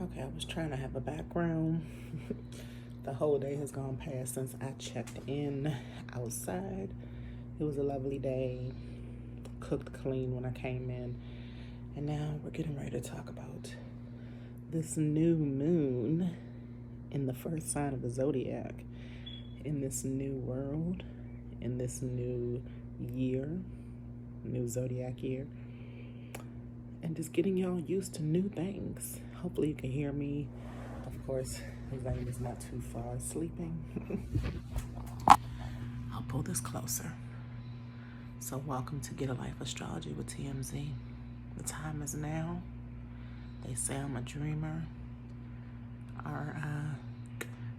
Okay, I was trying to have a background. The whole day has gone past since I checked in outside. It was a lovely day, cooked clean when I came in. And now we're getting ready to talk about this new moon in the first sign of the zodiac, in this new world, in this new year, new zodiac year, and just getting y'all used to new things. Hopefully you can hear me. Of course, Zane is not too far sleeping. I'll pull this closer. So welcome to Get a Life Astrology with TMZ. The time is now. They say I'm a dreamer. Our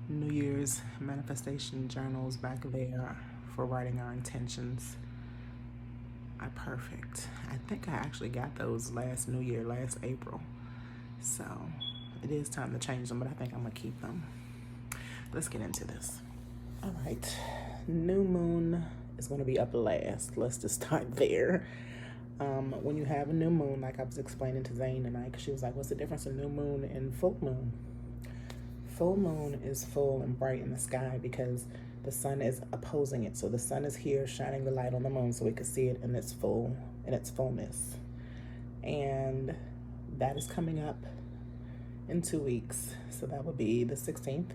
New Year's manifestation journals back there for writing our intentions are perfect. I think I actually got those last New Year, last April. So it is time to change them, but I think I'm gonna keep them. Let's get into this. All right, new moon is gonna be up last. Let's just start there. When you have a new moon, like I was explaining to Zane tonight, because she was like, what's the difference in new moon and full moon? Full moon is full and bright in the sky because the sun is opposing it. So the sun is here shining the light on the moon so we can see it in its fullness. And that is coming up in 2 weeks. So that would be the 16th.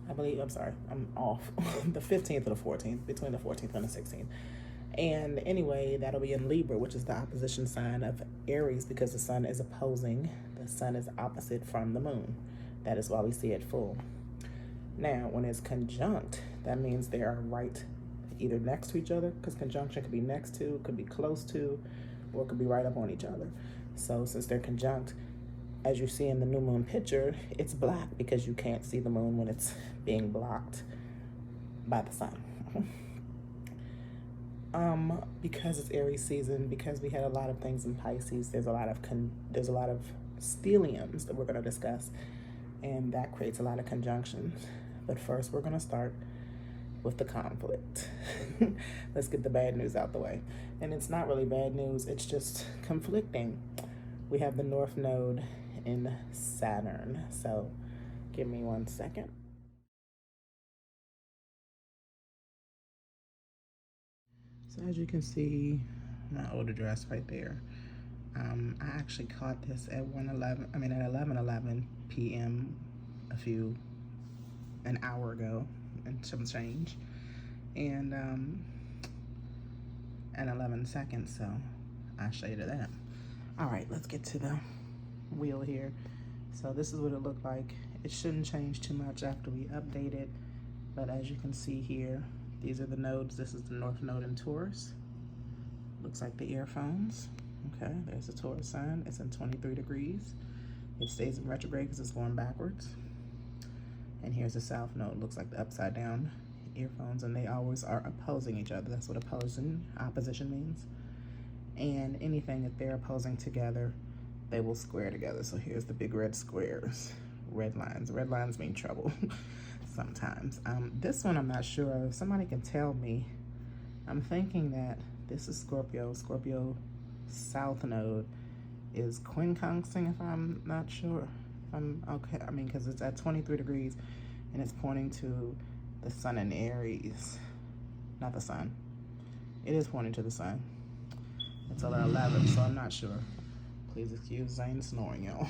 I believe, I'm sorry, I'm off. The 15th or the 14th, between the 14th and the 16th. And anyway, that'll be in Libra, which is the opposition sign of Aries, because the sun is opposing, the sun is opposite from the moon. That is why we see it full. Now, when it's conjunct, that means they are right either next to each other, because conjunction could be next to, could be close to, or it could be right up on each other. So since they're conjunct, as you see in the new moon picture, it's black because you can't see the moon when it's being blocked by the sun. Because it's Aries season, because we had a lot of things in Pisces, there's a lot of stelliums that we're going to discuss, and that creates a lot of conjunctions. But first, we're going to start with the conflict. Let's get the bad news out the way. And it's not really bad news, it's just conflicting. We have the North Node in Saturn. So give me 1 second. So as you can see, my old address right there. I actually caught this at 11:11 p.m. an hour ago and some change, and at 11 seconds, so I shaded that. All right, let's get to the wheel here. So this is what it looked like. It shouldn't change too much after we update it, but as you can see here, these are the nodes. This is the North Node in Taurus. Looks like the earphones. Okay, there's the Taurus sign. It's in 23 degrees. It stays in retrograde because it's going backwards. And here's the South Node. Looks like the upside down earphones, and they always are opposing each other. That's what opposition means. And anything that they're opposing together, they will square together. So here's the big red squares, red lines. Red lines mean trouble sometimes. This one I'm not sure. If somebody can tell me, I'm thinking that this is Scorpio. Scorpio South Node is quincunxing, if I'm not sure. I'm okay. I mean, because it's at 23 degrees and it's pointing to the sun in Aries. Not the sun. It is pointing to the sun. It's at 11, so I'm not sure. Please excuse Zane snoring, y'all.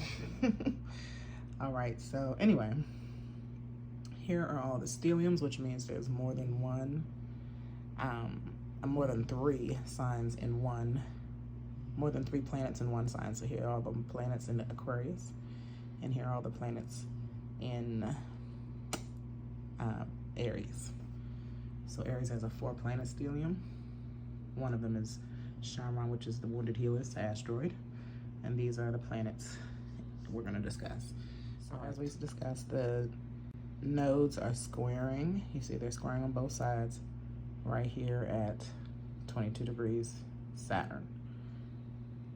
All right, so anyway, here are all the stelliums, which means there's more than one, more than 3 signs in one, more than 3 planets in one sign. So here are all the planets in Aquarius, and here are all the planets in Aries. So Aries has a 4-planet stellium. One of them is Chiron, which is the Wounded Helix asteroid. And these are the planets we're going to discuss. So as we discussed, the nodes are squaring. You see they're squaring on both sides right here at 22 degrees Saturn.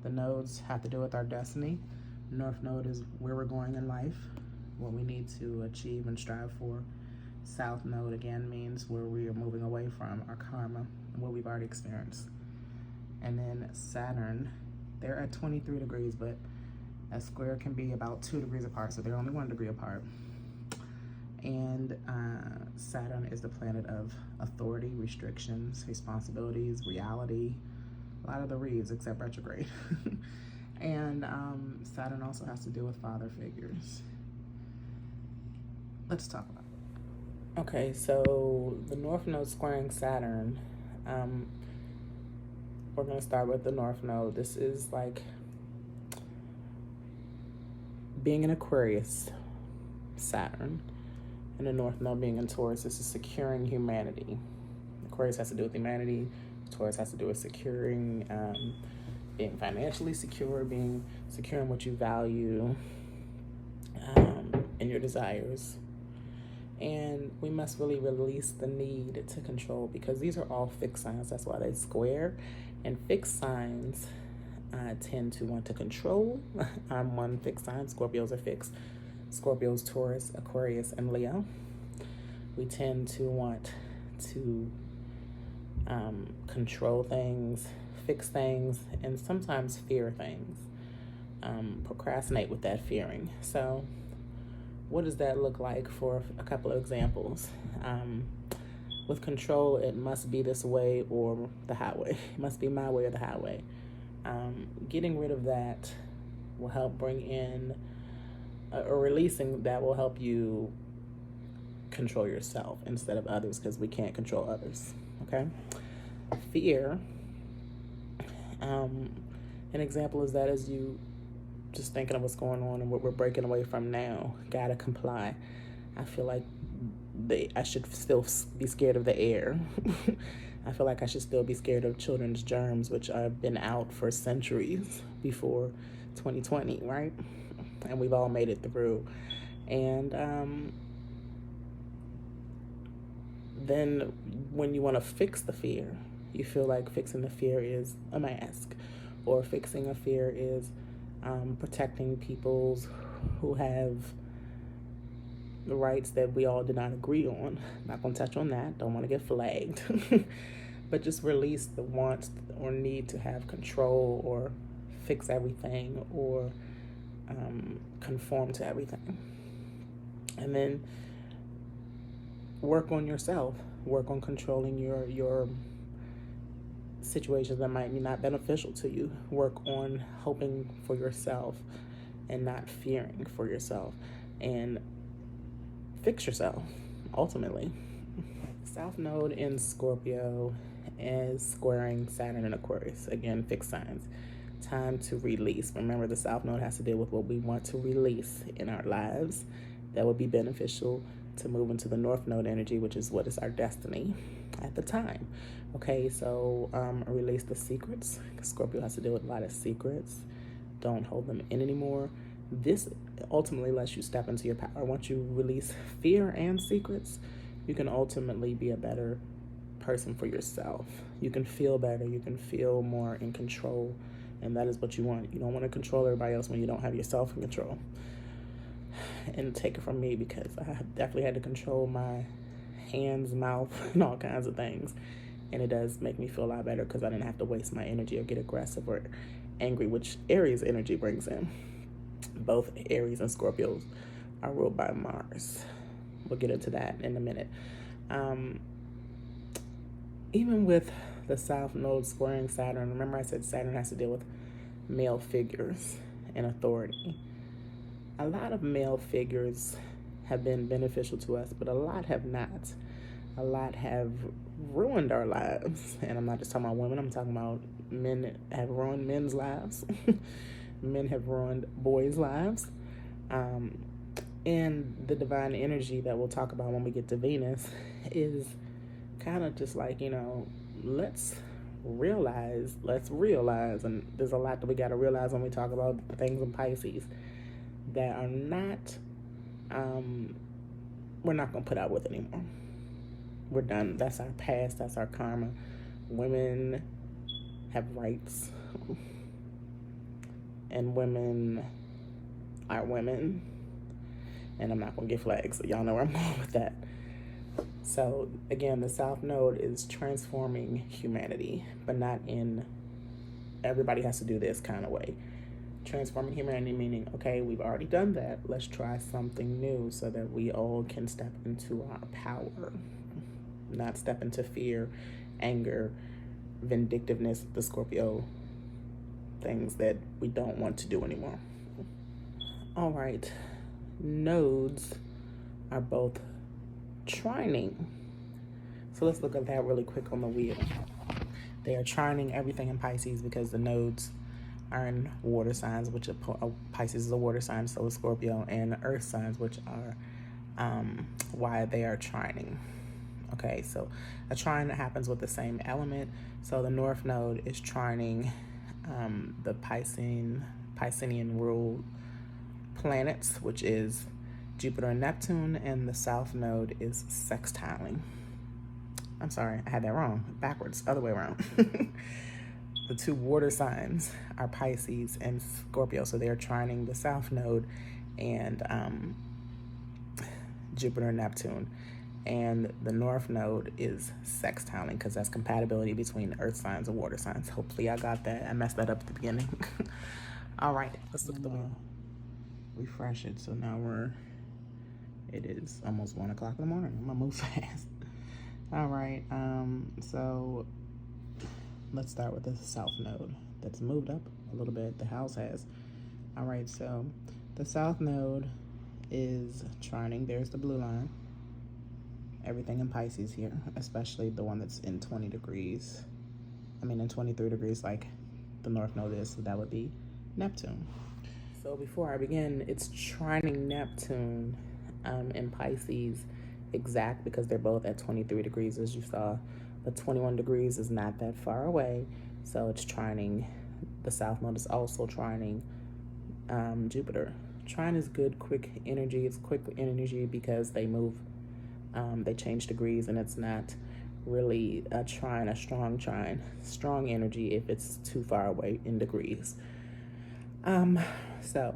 The nodes have to do with our destiny. North Node is where we're going in life, what we need to achieve and strive for. South Node again means where we are moving away from our karma, what we've already experienced. And then Saturn, they're at 23 degrees, but A square can be about 2 degrees apart, so they're only 1 degree apart. And Saturn is the planet of authority, restrictions, responsibilities, reality, a lot of the reads except retrograde. And Saturn also has to deal with father figures. Let's talk about it. Okay, so the North Node squaring Saturn, we're going to start with the North Node. This is like being in Aquarius, Saturn, and the North Node being in Taurus. This is securing humanity. Aquarius has to do with humanity. Taurus has to do with securing, being financially secure, being secure in what you value, and your desires. And we must really release the need to control, because these are all fixed signs. That's why they square. And fixed signs tend to want to control. I'm one fixed sign. Scorpios are fixed. Scorpios, Taurus, Aquarius, and Leo. We tend to want to control things, fix things, and sometimes fear things. Procrastinate with that fearing. So what does that look like? For a couple of examples. With control, it must be this way or the highway. It must be my way or the highway. Getting rid of that will help bring in, or releasing that will help you control yourself instead of others, because we can't control others, okay? Fear, an example is that as you just thinking of what's going on and what we're breaking away from now, gotta comply. I feel like I should still be scared of the air. I feel like I should still be scared of children's germs, which have been out for centuries before 2020, right? And we've all made it through. And then when you want to fix the fear, you feel like fixing the fear is a mask, or fixing a fear is protecting peoples who have the rights that we all did not agree on. Not going to touch on that. Don't want to get flagged. But just release the want or need to have control or fix everything or conform to everything. And then work on yourself. Work on controlling your situations that might be not beneficial to you. Work on hoping for yourself and not fearing for yourself. And fix yourself, ultimately. South Node in Scorpio is squaring Saturn in Aquarius. Again, fixed signs. Time to release. Remember, the South Node has to deal with what we want to release in our lives that would be beneficial to move into the North Node energy, which is what is our destiny at the time. Okay, so release the secrets. Scorpio has to deal with a lot of secrets. Don't hold them in anymore. This ultimately lets you step into your power. Once you release fear and secrets, you can ultimately be a better person for yourself. You can feel better. You can feel more in control. And that is what you want. You don't want to control everybody else when you don't have yourself in control. And take it from me, because I definitely had to control my hands, mouth, and all kinds of things. And it does make me feel a lot better, because I didn't have to waste my energy or get aggressive or angry, which Aries energy brings in. Both Aries and Scorpios are ruled by Mars. We'll get into that in a minute. Even with the South Node squaring Saturn, remember I said Saturn has to deal with male figures and authority. A lot of male figures have been beneficial to us, but a lot have not. A lot have ruined our lives. And I'm not just talking about women, I'm talking about men have ruined men's lives. Men have ruined boys' lives. And the divine energy that we'll talk about when we get to Venus is kind of just like, let's realize, and there's a lot that we got to realize when we talk about things in Pisces that are not, we're not going to put out with anymore. We're done. That's our past. That's our karma. Women have rights. And women are women. And I'm not going to get flags, so y'all know where I'm going with that. So, again, the South Node is transforming humanity, but not in everybody has to do this kind of way. Transforming humanity, meaning, okay, we've already done that. Let's try something new so that we all can step into our power, not step into fear, anger, vindictiveness, the Scorpio things that we don't want to do anymore. All right, nodes are both trining. So let's look at that really quick on the wheel. They are trining everything in Pisces because the nodes are in water signs, which are, Pisces is a water sign, so is Scorpio, and earth signs, which are why they are trining. Okay, so a trine happens with the same element. So the north node is trining the Piscean ruled planets, which is Jupiter and Neptune, and the south node is sextiling. I'm sorry, I had that wrong, backwards, other way around. The two water signs are Pisces and Scorpio, so they're trining the south node and Jupiter and Neptune. And the north node is sextiling because that's compatibility between earth signs and water signs. Hopefully I got that. I messed that up at the beginning. All right, let's look at the wheel. Refresh it. So now it is almost 1 o'clock in the morning. I'm gonna move fast. All right, so let's start with the south node that's moved up a little bit. The house has. All right, so the south node is trining. There's the blue line. Everything in Pisces here, especially the one that's in 20 degrees. I mean, in 23 degrees, like the north node is, so that would be Neptune. So before I begin, it's trining Neptune in Pisces exact because they're both at 23 degrees, as you saw. But 21 degrees is not that far away, so it's trining. The south node is also trining Jupiter. Trine is good, quick energy. It's quick energy because they move. They change degrees, and it's not really a trine, a strong trine. Strong energy if it's too far away in degrees. So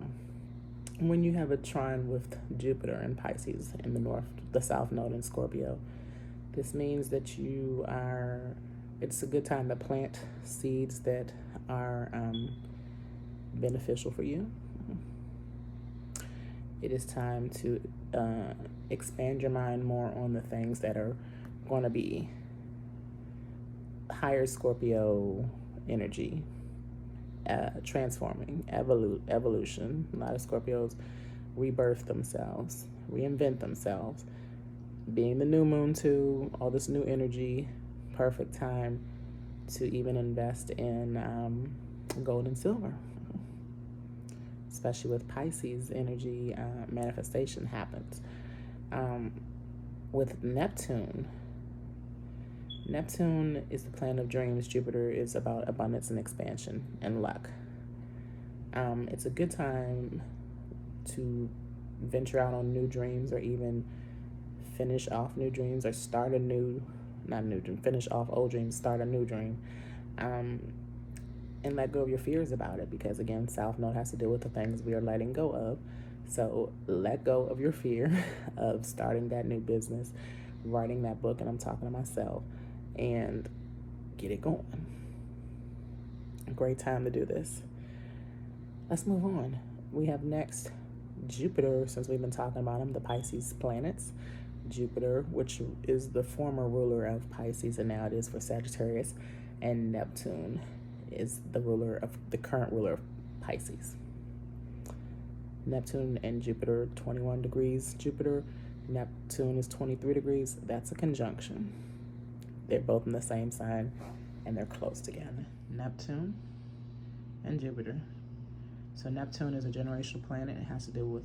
when you have a trine with Jupiter and Pisces in the north, the south node in Scorpio, this means that it's a good time to plant seeds that are beneficial for you. It is time to expand your mind more on the things that are going to be higher Scorpio energy, transforming, evolution. A lot of Scorpios rebirth themselves, reinvent themselves. Being the new moon too, all this new energy, perfect time to even invest in gold and silver. Especially with Pisces energy, manifestation happens. With Neptune is the planet of dreams. Jupiter is about abundance and expansion and luck. It's a good time to venture out on new dreams, or even finish off new dreams, or start a new, not a new dream, finish off old dreams, start a new dream. And let go of your fears about it, because again, South Node has to deal with the things we are letting go of. So let go of your fear of starting that new business, writing that book, and I'm talking to myself, and get it going. A great time to do this. Let's move on. We have next Jupiter, since we've been talking about him, the Pisces planets. Jupiter, which is the former ruler of Pisces, and now it is for Sagittarius, and Neptune is the current ruler of Pisces. Neptune and Jupiter, 21 degrees. Jupiter, Neptune is 23 degrees. That's a conjunction. They're both in the same sign, and they're close together. Neptune and Jupiter. So Neptune is a generational planet. It has to do with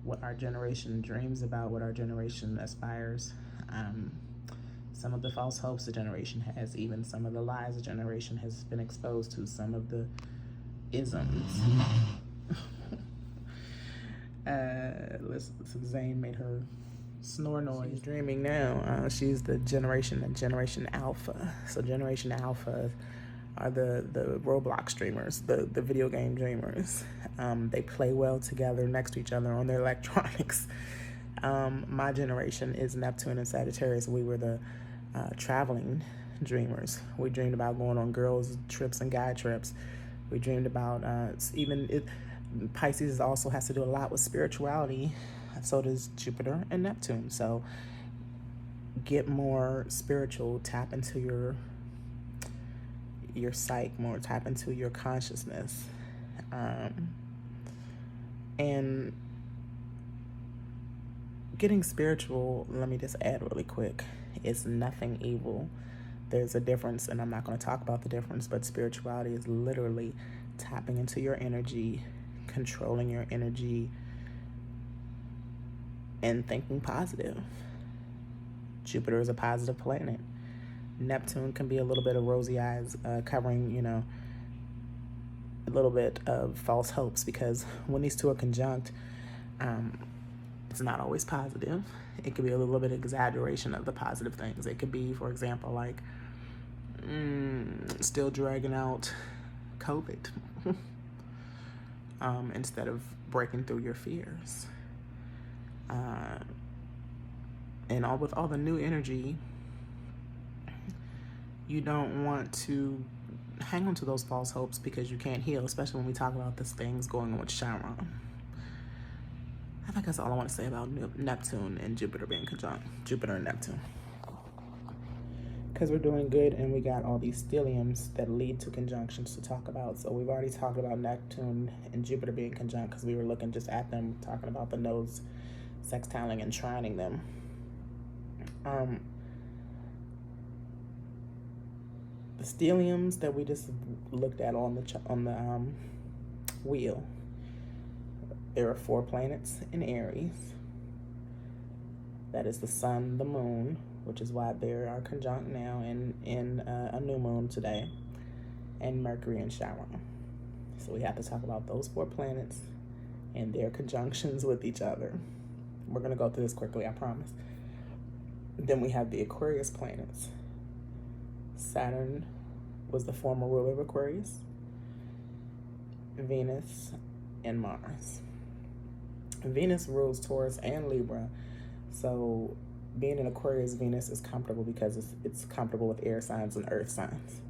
what our generation dreams about, what our generation aspires. Some of the false hopes the generation has, even some of the lies the generation has been exposed to, some of the isms. Zane made her snore noise. She's dreaming now. She's the Generation Alpha. So Generation Alpha are the Roblox dreamers, the video game dreamers. They play well together next to each other on their electronics. My generation is Neptune and Sagittarius. We were the traveling dreamers. We dreamed about going on girls trips and guy trips, We dreamed about Pisces also has to do a lot with spirituality. So does Jupiter and Neptune. So get more spiritual, tap into your psyche more, tap into your consciousness. And getting spiritual, let me just add really quick, is nothing evil. There's a difference, and I'm not going to talk about the difference, but spirituality is literally tapping into your energy, controlling your energy, and thinking positive. Jupiter is a positive planet. Neptune can be a little bit of rosy eyes, covering, a little bit of false hopes, because when these two are conjunct, it's not always positive. It could be a little bit of exaggeration of the positive things. It could be, for example, like still dragging out COVID instead of breaking through your fears. And with all the new energy, you don't want to hang on to those false hopes, because you can't heal, especially when we talk about these things going on with Chiron. I think that's all I want to say about Neptune and Jupiter being conjunct. Jupiter and Neptune. Because we're doing good, and we got all these stelliums that lead to conjunctions to talk about. So we've already talked about Neptune and Jupiter being conjunct, because we were looking just at them, talking about the nodes sextiling and trining them. The stelliums that we just looked at on the wheel, there are 4 planets in Aries. That is the sun, the moon, which is why they are conjunct now in a new moon today, and Mercury and Chiron. So we have to talk about those 4 planets and their conjunctions with each other. We're going to go through this quickly, I promise. Then we have the Aquarius planets. Saturn was the former ruler of Aquarius, Venus, and Mars. Venus rules Taurus and Libra, so being in Aquarius, Venus is comfortable because it's comfortable with air signs and earth signs.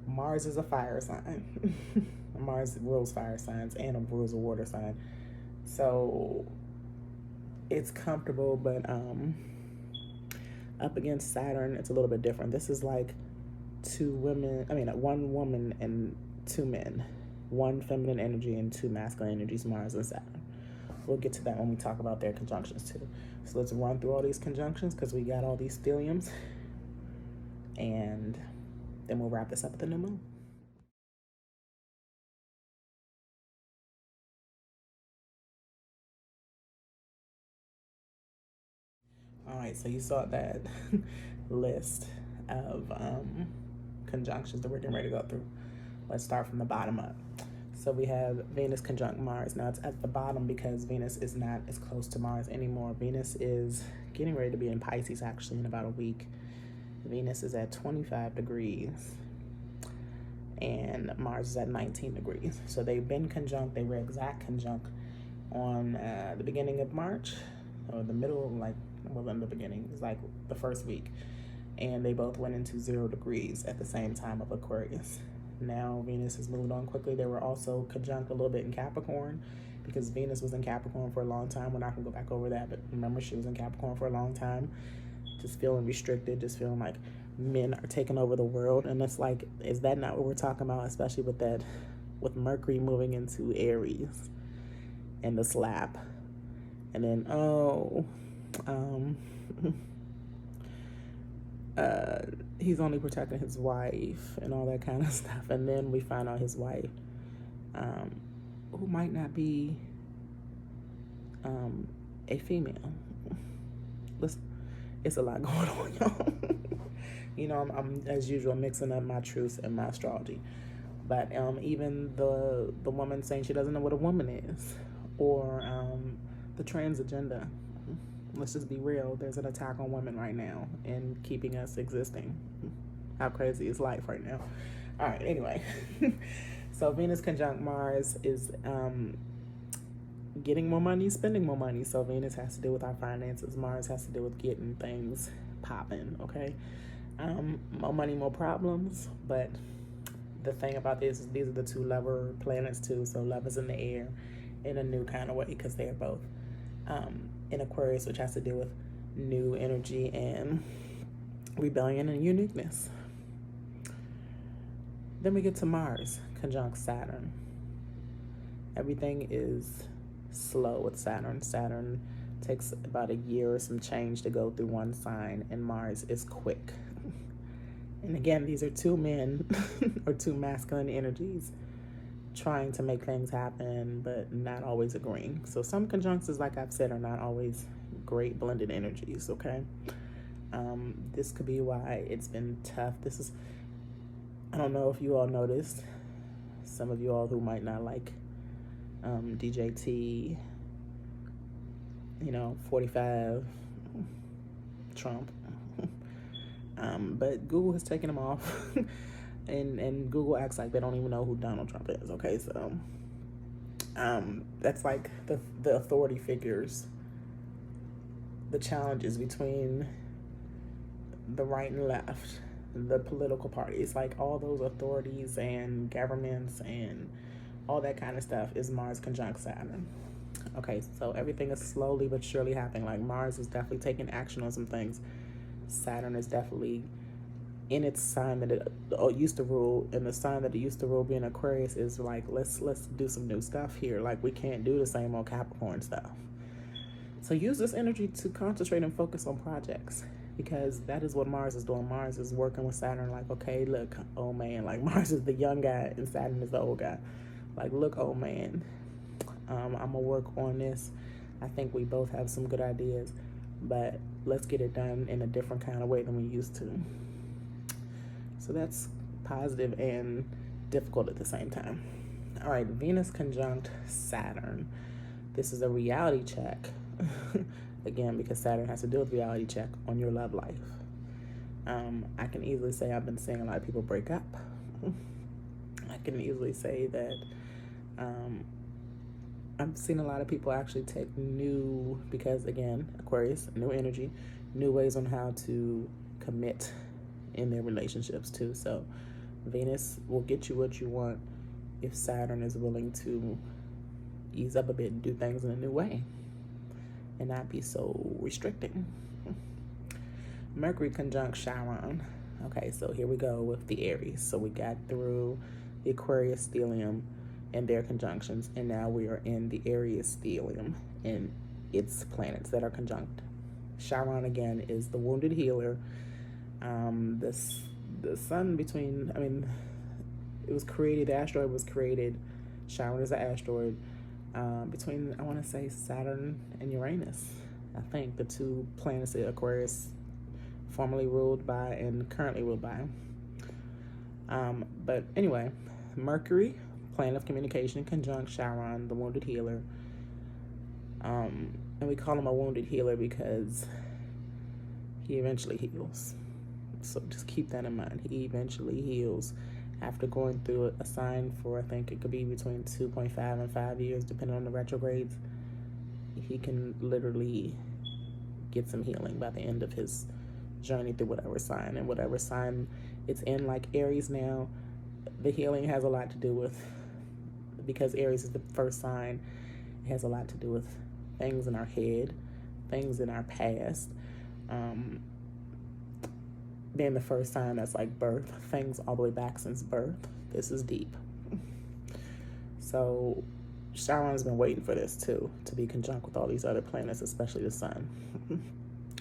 Mars is a fire sign. Mars rules fire signs and rules a water sign, so it's comfortable, but up against Saturn, it's a little bit different. This is like one woman and 2 men, 1 feminine energy and 2 masculine energies, Mars and Saturn. We'll get to that when we talk about their conjunctions too. So let's run through all these conjunctions, because we got all these stelliums, and then we'll wrap this up at the new moon. All right, so you saw that list of conjunctions that we're getting ready to go through. Let's start from the bottom up. So we have Venus conjunct Mars. Now it's at the bottom because Venus is not as close to Mars anymore. Venus is getting ready to be in Pisces actually in about a week. Venus is at 25 degrees and Mars is at 19 degrees. So they've been conjunct. They were exact conjunct on the beginning of March, or the middle, in the beginning. It's like the first week. And they both went into 0 degrees at the same time of Aquarius. Now Venus has moved on quickly. They were also conjunct a little bit in Capricorn, because Venus was in Capricorn for a long time. We're not going to go back over that, but remember, she was in Capricorn for a long time, just feeling restricted, just feeling like men are taking over the world. And it's like, is that not what we're talking about? Especially with Mercury moving into Aries and the slap. And then, he's only protecting his wife and all that kind of stuff. And then we find out his wife, who might not be a female. Listen, it's a lot going on, y'all. I'm as usual mixing up my truths and my astrology. But even the woman saying she doesn't know what a woman is, or the trans agenda. Let's just be real. There's an attack on women right now and keeping us existing. How crazy is life right now? All right, anyway. So Venus conjunct Mars is getting more money, spending more money. So Venus has to do with our finances. Mars has to do with getting things popping, okay? More money, more problems, but the thing about this is these are the two lover planets too. So love is in the air in a new kind of way because they're both in Aquarius, which has to do with new energy and rebellion and uniqueness. Then we get to Mars, conjunct Saturn. Everything is slow with Saturn. Saturn takes about a year or some change to go through one sign, and Mars is quick. And again, these are two men or two masculine energies trying to make things happen, but not always agreeing. So some conjunctions, like I've said, are not always great blended energies, okay? This could be why it's been tough. I don't know if you all noticed, some of you all who might not like DJT, 45, Trump, but Google has taken them off, and Google acts like they don't even know who Donald Trump is, okay? So that's like the authority figures, the challenges between the right and left, the political parties, like all those authorities and governments and all that kind of stuff is Mars conjunct Saturn. Okay, so everything is slowly but surely happening. Like Mars is definitely taking action on some things. Saturn is definitely in its sign that it used to rule, and the sign that it used to rule, being Aquarius, is like, let's do some new stuff here. Like we can't do the same old Capricorn stuff. So use this energy to concentrate and focus on projects, because that is what Mars is doing. Mars is working with Saturn like, okay, look, old man. Like Mars is the young guy and Saturn is the old guy. Like, look, old man, I'm gonna work on this. I think we both have some good ideas, but let's get it done in a different kind of way than we used to. So that's positive and difficult at the same time. All right, Venus conjunct Saturn. This is a reality check. Again, because Saturn has to do with reality check on your love life. I can easily say I've been seeing a lot of people break up. I can easily say that I've seen a lot of people actually take because again, Aquarius, new energy, new ways on how to commit in their relationships too. So Venus will get you what you want if Saturn is willing to ease up a bit and do things in a new way and not be so restricting. Mercury conjunct Chiron. Okay, so here we go with the Aries. So we got through the Aquarius stellium and their conjunctions, and now we are in the Aries stellium and its planets that are conjunct. Chiron again is the wounded healer. The sun the asteroid was created. Chiron is an asteroid between, I want to say, Saturn and Uranus. I think the two planets that Aquarius formerly ruled by and currently ruled by. But anyway, Mercury, planet of communication, conjunct Chiron, the wounded healer. And we call him a wounded healer because he eventually heals. So just keep that in mind. He eventually heals after going through a sign for, I think it could be between 2.5 and 5 years, depending on the retrogrades. He can literally get some healing by the end of his journey through whatever sign, and whatever sign it's in. Like Aries now, the healing has a lot to do with, because Aries is the first sign, it has a lot to do with things in our head, things in our past. Being the first sign, that's like birth, things all the way back since birth. This is deep. So Chiron's been waiting for this too, to be conjunct with all these other planets, especially the sun.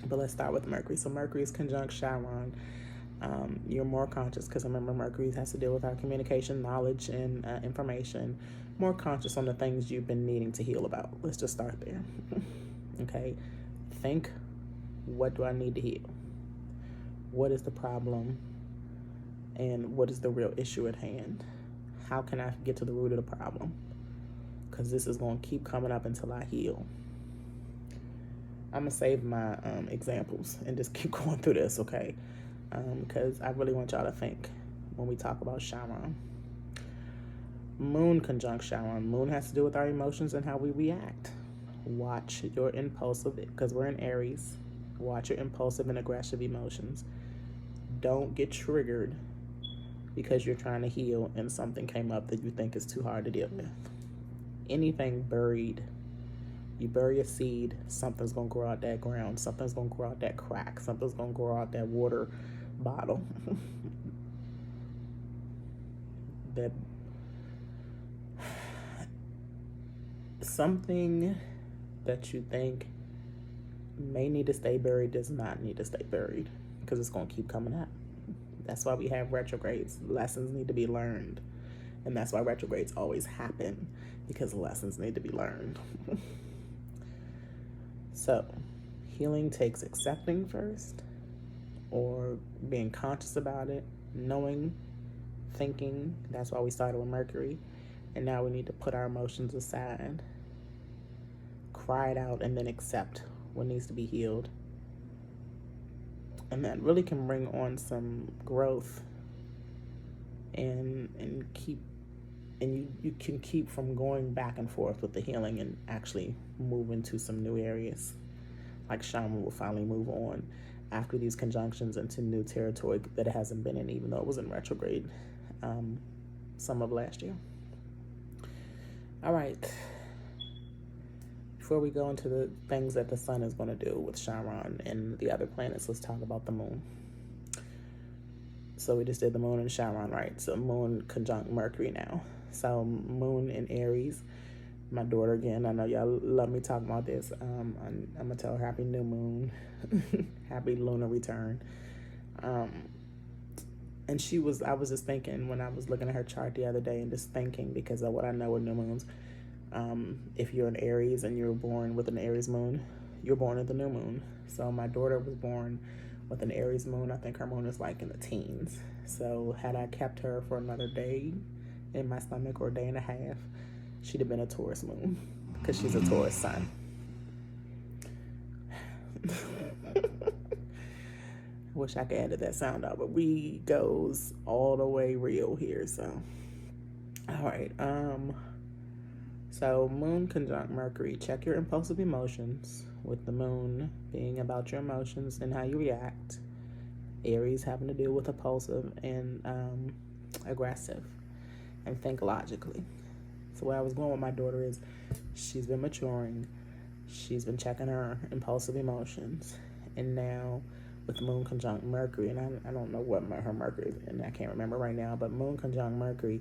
But let's start with Mercury. So Mercury is conjunct Chiron. You're more conscious, because remember, Mercury has to deal with our communication, knowledge, and information. More conscious on the things you've been needing to heal about. Let's just start there. Okay, think, what do I need to heal? What is the problem? And what is the real issue at hand? How can I get to the root of the problem? Because this is going to keep coming up until I heal. I'm going to save my examples and just keep going through this, okay? Because I really want y'all to think when we talk about Chiron. Moon conjunct Chiron. Moon has to do with our emotions and how we react. Watch your impulsive, because we're in Aries, watch your impulsive and aggressive emotions. Don't get triggered because you're trying to heal and something came up that you think is too hard to deal with. Anything buried, you bury a seed, something's going to grow out that ground, something's going to grow out that crack, something's going to grow out that water bottle. That something that you think may need to stay buried does not need to stay buried, because it's going to keep coming up. That's why we have retrogrades. Lessons need to be learned. And that's why retrogrades always happen, because lessons need to be learned. So, healing takes accepting first, or being conscious about it, knowing, thinking. That's why we started with Mercury. And now we need to put our emotions aside, cry it out, and then accept what needs to be healed. And that really can bring on some growth, and you can keep from going back and forth with the healing and actually move into some new areas. Like Shaman will finally move on after these conjunctions into new territory that it hasn't been in, even though it was in retrograde some of last year. All right. Before we go into the things that the sun is going to do with Chiron and the other planets, let's talk about the moon. So we just did the moon and Chiron, right? So moon conjunct Mercury now. So moon in Aries. My daughter, again, I know y'all love me talking about this. I'm going to tell her happy new moon. Happy lunar return. And I was just thinking when I was looking at her chart the other day, and just thinking, because of what I know with new moons, if you're an Aries and you're born with an Aries moon, you're born at the new moon. So my daughter was born with an Aries moon. I think her moon is like in the teens. So had I kept her for another day in my stomach, or a day and a half, she'd have been a Taurus moon, because she's a Taurus sun. Wish I could edit that sound out, but we goes all the way real here. So all right, so moon conjunct Mercury. Check your impulsive emotions, with the moon being about your emotions and how you react. Aries having to deal with impulsive and aggressive, and think logically. So where I was going with my daughter is, she's been maturing, she's been checking her impulsive emotions, and now with moon conjunct Mercury, and I don't know what her Mercury is, and I can't remember right now, but moon conjunct Mercury,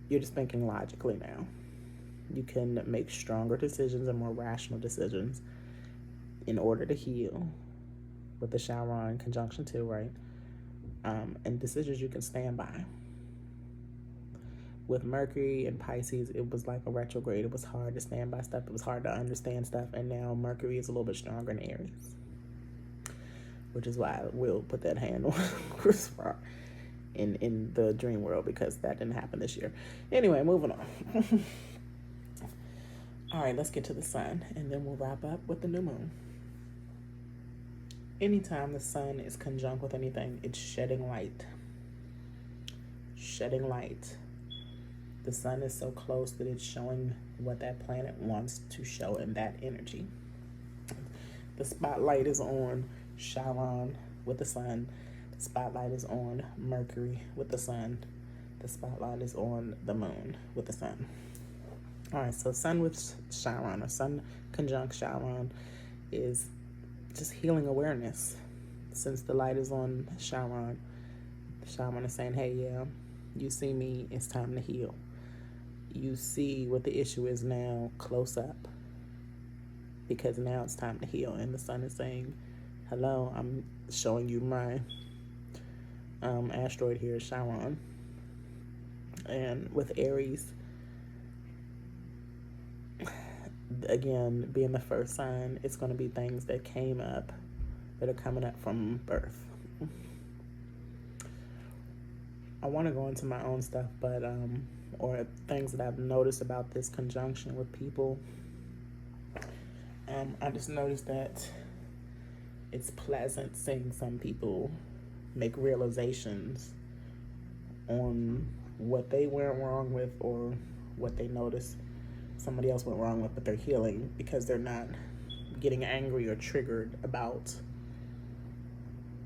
you're just thinking logically now. You can make stronger decisions and more rational decisions in order to heal, with the Chiron conjunction too, right? And decisions you can stand by. With Mercury and Pisces, it was like a retrograde. It was hard to stand by stuff. It was hard to understand stuff. And now Mercury is a little bit stronger in Aries, which is why I will put that hand on Chris Rock in the dream world, because that didn't happen this year. Anyway, moving on. All right, let's get to the sun, and then we'll wrap up with the new moon. Anytime the sun is conjunct with anything, it's shedding light. Shedding light. The sun is so close that it's showing what that planet wants to show in that energy. The spotlight is on Chiron with the sun. The spotlight is on Mercury with the sun. The spotlight is on the moon with the sun. All right, so sun with Chiron, or sun conjunct Chiron, is just healing awareness. Since the light is on Chiron, Chiron is saying, hey, yeah, you see me, it's time to heal. You see what the issue is now close up, because now it's time to heal. And the sun is saying, hello, I'm showing you my asteroid here, Chiron. And with Aries, again, being the first sign, it's going to be things that came up that are coming up from birth. I want to go into my own stuff, but or things that I've noticed about this conjunction with people. I just noticed that it's pleasant seeing some people make realizations on what they went wrong with, or what they noticed somebody else went wrong with, but they're healing because they're not getting angry or triggered about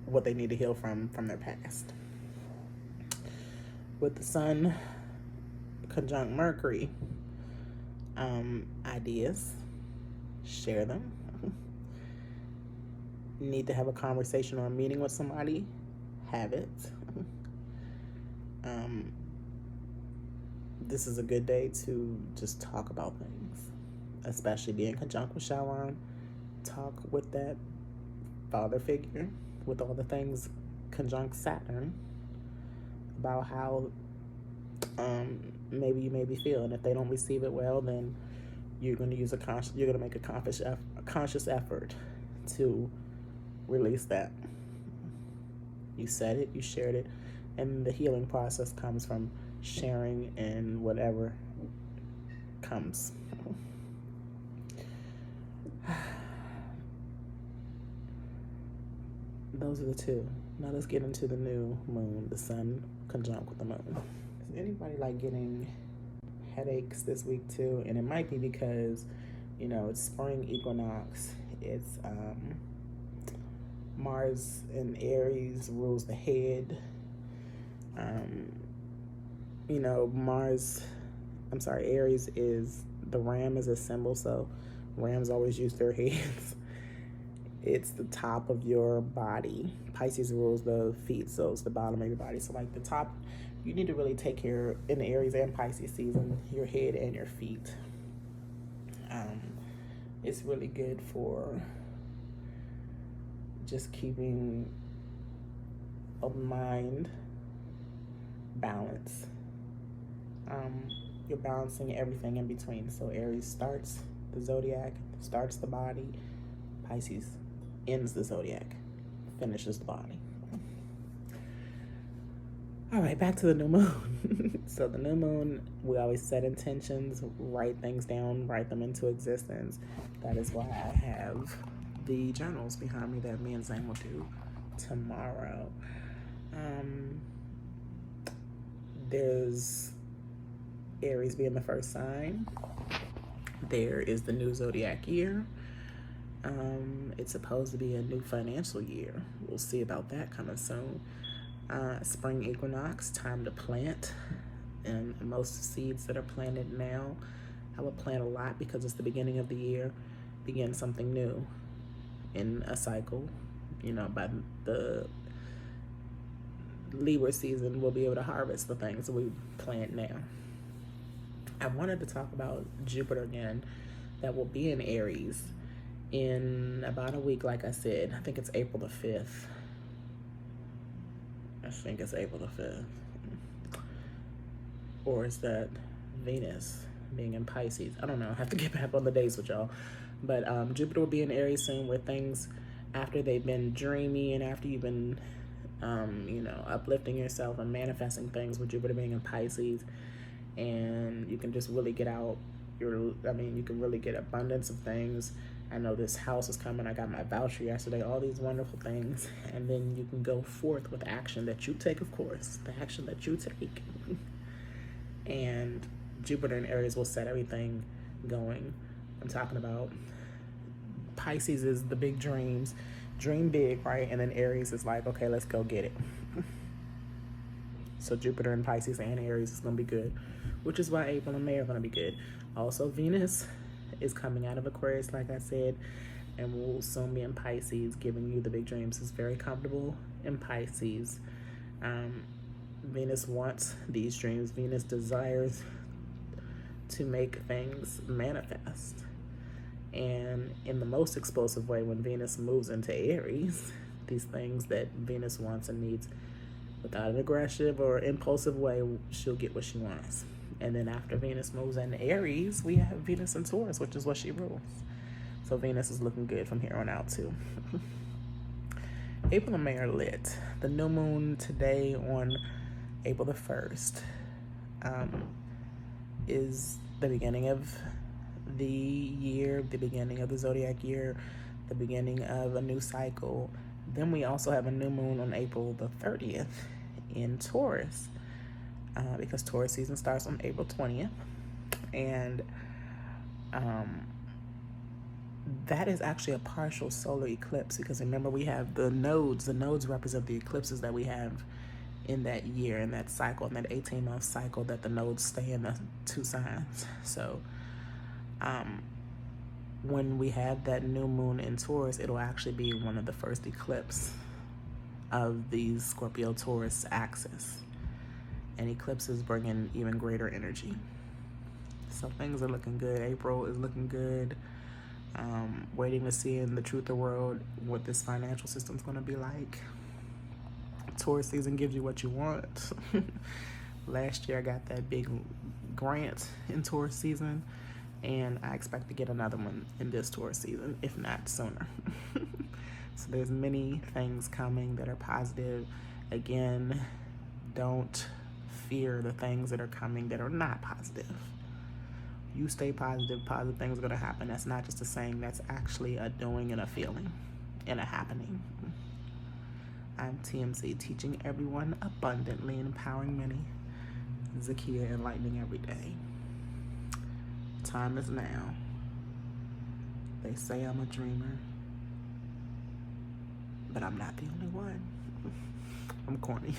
what they need to heal from their past. with the sun conjunct Mercury, ideas, share them. Need to have a conversation or a meeting with somebody, have it. This is a good day to just talk about things, especially being conjunct with Chiron. Talk with that father figure, with all the things conjunct Saturn, about how maybe you may be feeling. If they don't receive it well, then you're going to use you're going to make a conscious effort to release that. You said it, you shared it, and the healing process comes from sharing and whatever comes. Those are the two. Now let's get into the new moon, the sun conjunct with the moon. Is anybody like getting headaches this week too? And it might be because, you know, it's spring equinox. It's Mars in Aries rules the head. You know, Aries is, the ram is a symbol, so rams always use their heads. It's the top of your body. Pisces rules the feet, so it's the bottom of your body. So like the top, you need to really take care in the Aries and Pisces season, your head and your feet. It's really good for just keeping a mind balance. You're balancing everything in between. So Aries starts the zodiac, starts the body. Pisces ends the zodiac, finishes the body. All right, back to the new moon. So the new moon, we always set intentions, write things down, write them into existence. That is why I have the journals behind me that me and Zane will do tomorrow. There's Aries being the first sign. There is the new zodiac year. It's supposed to be a new financial year. We'll see about that coming soon. Spring equinox, time to plant. And most seeds that are planted now, I would plant a lot because it's the beginning of the year. Begin something new in a cycle. You know, by the Libra season, we'll be able to harvest the things that we plant now. I wanted to talk about Jupiter again, that will be in Aries in about a week, like I said. I think it's April the 5th. Or is that Venus being in Pisces? I don't know. I have to get back on the days with y'all. But Jupiter will be in Aries soon, where things, after they've been dreamy and after you've been, you know, uplifting yourself and manifesting things, with Jupiter being in Pisces, and you can just really get out you can really get abundance of things. I know this house is coming. I got my voucher yesterday, all these wonderful things. And then you can go forth with action that you take, of course, the action that you take. And Jupiter in Aries will set everything going. I'm talking about Pisces is the big dreams. Dream big, right? And then Aries is like, okay, let's go get it. So Jupiter in Pisces and Aries is going to be good, which is why April and May are going to be good. Also, Venus is coming out of Aquarius, like I said, and will soon be in Pisces, giving you the big dreams. It's very comfortable in Pisces. Venus wants these dreams. Venus desires to make things manifest. And in the most explosive way, when Venus moves into Aries, these things that Venus wants and needs, without an aggressive or impulsive way, she'll get what she wants. And then after Venus moves into Aries, we have Venus in Taurus, which is what she rules. So Venus is looking good from here on out too. April and May are lit. The new moon today on April the 1st is the beginning of the year, the beginning of the zodiac year, the beginning of a new cycle. Then we also have a new moon on April the 30th in Taurus, because Taurus season starts on April 20th. And that is actually a partial solar eclipse, because remember, we have the nodes. The nodes represent the eclipses that we have in that year, in that cycle, in that 18-month cycle that the nodes stay in the two signs. So when we have that new moon in Taurus, it'll actually be one of the first eclipses of the Scorpio-Taurus axis. And eclipses bring in even greater energy. So things are looking good. April is looking good. Waiting to see in the truth of the world what this financial system's going to be like. Taurus season gives you what you want. Last year I got that big grant in Taurus season, and I expect to get another one in this Taurus season, if not sooner. So there's many things coming that are positive. Again, don't fear the things that are coming that are not positive. You stay positive, positive things are going to happen. That's not just a saying, that's actually a doing and a feeling and a happening. I'm TMZ, teaching everyone abundantly and empowering many. Zakia, enlightening every day. Time is now. They say I'm a dreamer, but I'm not the only one. I'm corny.